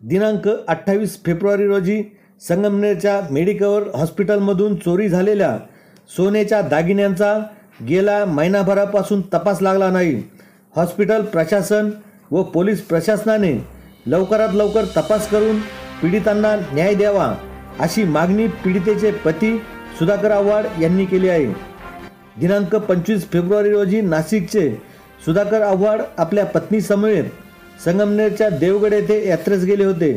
दिनांक 28 फेब्रुवारी रोजी संगमनेरच्या मेडिकवर हॉस्पिटलमधून चोरी झालेल्या सोन्याच्या दागिन्यांचा गेल्या महिनाभरापासून तपास लागला नाही। हॉस्पिटल प्रशासन व पोलीस प्रशासनाने लवकरात लवकर तपास करून पीडितांना न्याय द्यावा अशी मागणी पीडितेचे पती सुधाकर आव्हाड यांनी केली आहे। दिनांक 25 फेब्रुवारी रोजी नाशिकचे सुधाकर आव्हाड आपल्या पत्नीसमवेत संगमनेरच्या देवगड येथे यात्रेस गेले होते।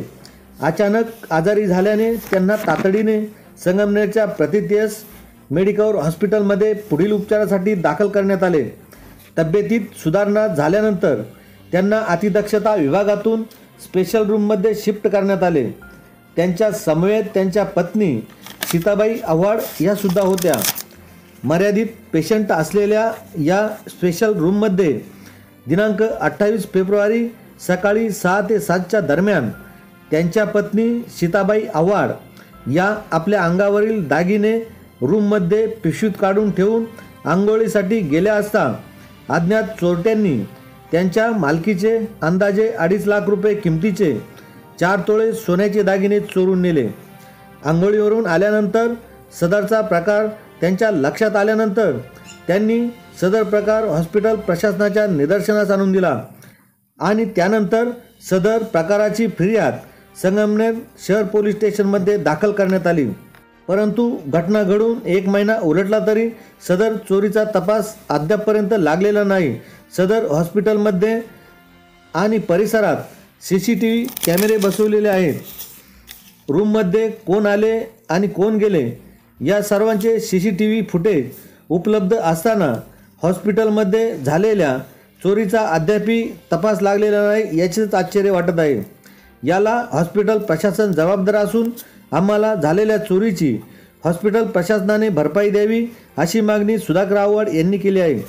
अचानक आजारी झाल्याने त्यांना तातडीने संगमनेरच्या प्रतितीयस मेडिकवर हॉस्पिटलमध्ये पुढील उपचारासाठी दाखल करण्यात आले। तब्येतीत सुधारणा झाल्यानंतर त्यांना अतिदक्षता विभागातून स्पेशल रूममध्ये शिफ्ट करण्यात आले। त्यांच्या समवेत त्यांच्या पत्नी सीताबाई आव्हाड या सुद्धा होत्या। मर्यादित पेशंट असलेल्या या स्पेशल रूममध्ये दिनांक 28 फेब्रुवारी सकाळी 6 ते 7च्या दरम्यान त्यांच्या पत्नी सीताबाई आव्हाड या आपल्या अंगावरील दागिने रूममध्ये पिशवीत काढून ठेवून आंघोळीसाठी गेल्या असता अज्ञात चोरट्यांनी त्यांच्या मालकीचे अंदाजे 2.5 लाख रुपये किमतीचे 4 तोळे सोन्याचे दागिने चोरून नेले। आंघोळीवरून आल्यानंतर सदरचा प्रकार त्यांच्या लक्षात आल्यानंतर त्यांनी सदर प्रकार हॉस्पिटल प्रशासनाच्या निदर्शनास आणून दिला आणि त्यानंतर सदर प्रकाराची फिर्याद संगमनेर शहर पोलीस स्टेशनमध्ये दाखल करण्यात आली। परंतु घटना घडून 1 महिना उलटला तरी सदर चोरीचा तपास अद्यापपर्यंत लागलेला नाही। सदर हॉस्पिटलमध्ये आणि परिसरात CCTV कॅमेरे बसवलेले आहेत। रूममध्ये कोण आले आणि कोण गेले या सर्वांचे CCTV फुटेज उपलब्ध असताना हॉस्पिटलमध्ये झालेल्या चोरीचा अद्यापही तपास लागलेला नाही याचेच आश्चर्य वाटत आहे। याला हॉस्पिटल प्रशासन जबाबदार असून आम्हाला झालेल्या चोरीची हॉस्पिटल प्रशासनाने भरपाई द्यावी अशी मागणी सुधाकर आव्हाड यांनी केली आहे।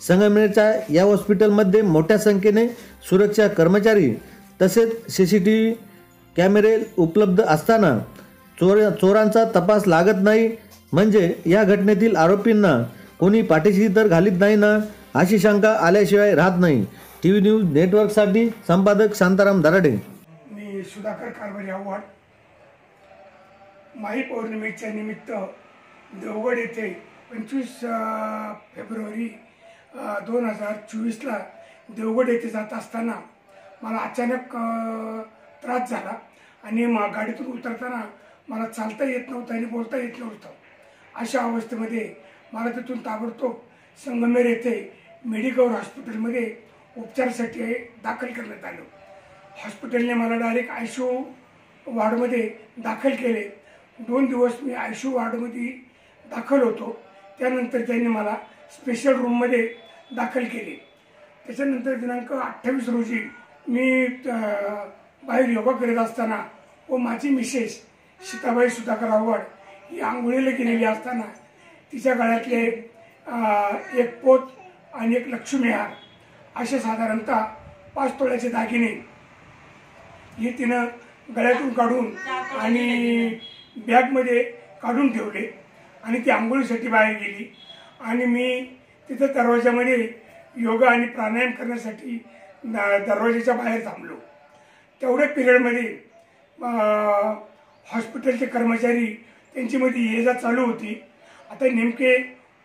संगमनेरच्या या हॉस्पिटलमध्ये मोठ्या संख्येने सुरक्षा कर्मचारी तसेच CCTV कॅमेरे उपलब्ध असताना चोरांचा तपास लागत नाही म्हणजे या घटनेतील आरोपींना कोणी पाठीशी तर घालीत नाही ना अशी शंका आल्याशिवाय राहत नाही। TV न्यूज नेटवर्कसाठी संपादक शांताराम दराडे। मी सुधाकर कारभारी आव्हाड माही पौर्णिमेच्या निमित्त देवगड येथे 25 फेब्रुवारी 2024ला देवगड येथे जात असताना मला अचानक त्रास झाला आणि गाडीतून उतरताना मला चालता येत नव्हतं आणि बोलता येत नव्हतं। अशा अवस्थेमध्ये मला तिथून ताबडतोब संगमनेर येथे मेडिकवर हॉस्पिटलमध्ये उपचारासाठी दाखल करण्यात आलं। हॉस्पिटलने मला डायरेक्ट ICU वॉर्डमध्ये दाखल केले। 2 दिवस मी ICU वॉर्डमध्ये दाखल होतो। त्यानंतर त्यांनी मला स्पेशल रूममध्ये दाखल केले। त्याच्यानंतर दिनांक 28 रोजी मी बाहेर योगा करत असताना व माझी मिसेस सीताबाई सुधाकर आव्हाड ही आंघोळीला गेलेली असताना तिच्या गळ्यातले एक पोत आणि एक लक्ष्मी हार असे साधारणतः 5 तोळ्याचे दागिने हे तिनं गळ्यातून काढून आणि बॅगमध्ये काढून ठेवले आणि ती आंघोळीसाठी बाहेर गेली आणि मी तिथं दरवाजामध्ये योगा आणि प्राणायाम करण्यासाठी दरवाजाच्या बाहेर थांबलो। तेवढ्या पिरियडमध्ये हॉस्पिटलचे कर्मचारी त्यांच्यामध्ये ये जा चालू होती। आता नेमके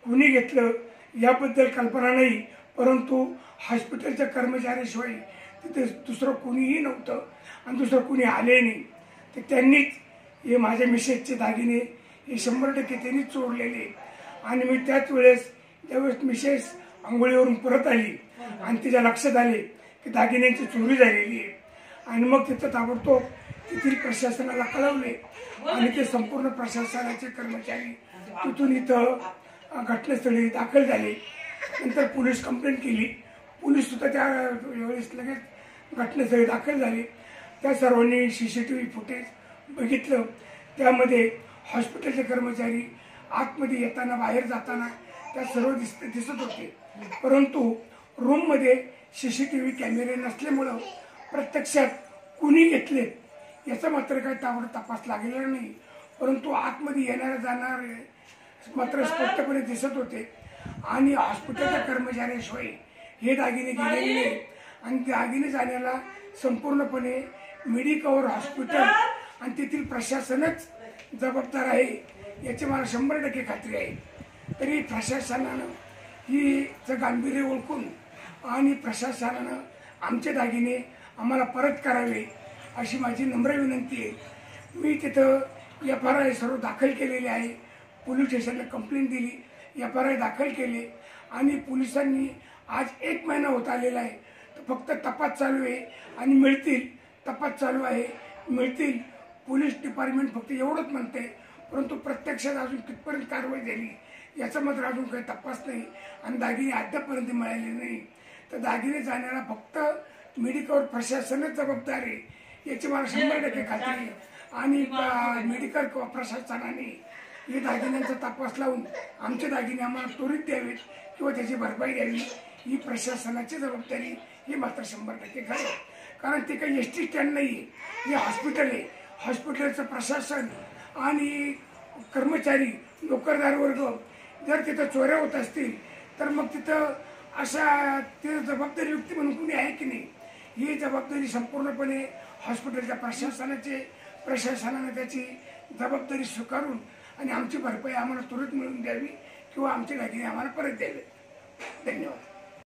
कुणी घेतलं याबद्दल कल्पना नाही, परंतु हॉस्पिटलच्या कर्मचाऱ्याशिवाय तिथे दुसरं कुणीही नव्हतं आणि दुसरं कुणी आले नाही। तर त्यांनीच हे माझ्या मिसेसचे दागिने हे 100% त्यांनीच चोरलेले आणि मी त्याच वेळेस ज्यावेळेस मिसेस आंघोळीवरून परत आली आणि तिच्या लक्षात आले की दागिन्यांची चोरी झालेली आहे आणि मग तिथं ताबडतोब तेथील प्रशासनाला कळवले आणि ते संपूर्ण प्रशासनाचे कर्मचारी तिथून इथं घटनास्थळी दाखल झाले। नंतर पोलीस कंप्लेंट केली। पोलीस सुद्धा त्या वेळेस लगेच घटनास्थळी दाखल झाले। त्या सर्वांनी CCTV फुटेज बघितलं। त्यामध्ये हॉस्पिटलचे कर्मचारी आतमध्ये येताना बाहेर जाताना त्या सर्व दिसत होते, परंतु रूममध्ये CCTV कॅमेरे नसल्यामुळं प्रत्यक्षात कुणी घेतले याचा मात्र काही तपास लागलेला नाही, परंतु आतमध्ये येणारे जाणारे मात्र स्पष्टपणे दिसत होते आणि हॉस्पिटलच्या कर्मचाऱ्याशिवाय हे दागिने गेलेले नाही आणि दागिने जाण्याला संपूर्णपणे मेडिकवर हॉस्पिटल आणि तेथील प्रशासनच जबाबदार आहे याची मला 100% खात्री आहे. तरी प्रशासनानं हीचं गांभीर्य ओळखून आणि प्रशासनानं आमचे दागिने आम्हाला परत करावे अशी माझी नम्र विनंती आहे. मी तिथं FRI सर्व दाखल केलेले आहे. पोलीस स्टेशनला कंप्लेंट दिली, FRI दाखल केले आणि पोलिसांनी आज 1 महिना होत आलेला आहे. तर फक्त तपास चालू आहे आणि मिळतील, तपास चालू आहे, मिळतील. पोलीस डिपार्टमेंट फक्त एवढंच म्हणते, परंतु प्रत्यक्षात अजून कितपर्यंत कारवाई झाली याचा मात्र अजून काही तपास नाही आणि दागिने अद्यापर्यंत मिळाले नाही. तर दागिने जाण्याला फक्त मेडिकल प्रशासनच जबाबदार आहे याची मला 100% खात्री आहे. आणि मेडिकल प्रशासनाने हे दागिन्यांचा तपास लावून आमचे दागिने आम्हाला त्वरित द्यावेत किंवा त्याची भरपाई द्यावी ही प्रशासनाची जबाबदारी ही मात्र 100% खरं आहे. कारण ते काही ST स्टँड नाही आहे, हे हॉस्पिटल आहे. हॉस्पिटलचं प्रशासन आणि कर्मचारी नोकरदार वर्ग जर तिथं चोऱ्या होत असतील तर मग तिथं अशा ते जबाबदारी व्यक्ती म्हणून कुणी आहे की नाही. ही जबाबदारी संपूर्णपणे हॉस्पिटलच्या प्रशासनाने त्याची जबाबदारी स्वीकारून आणि आमची भरपाई आम्हाला त्वरित मिळवून द्यावी किंवा आमचे दागिने आम्हाला परत द्यावे. धन्यवाद.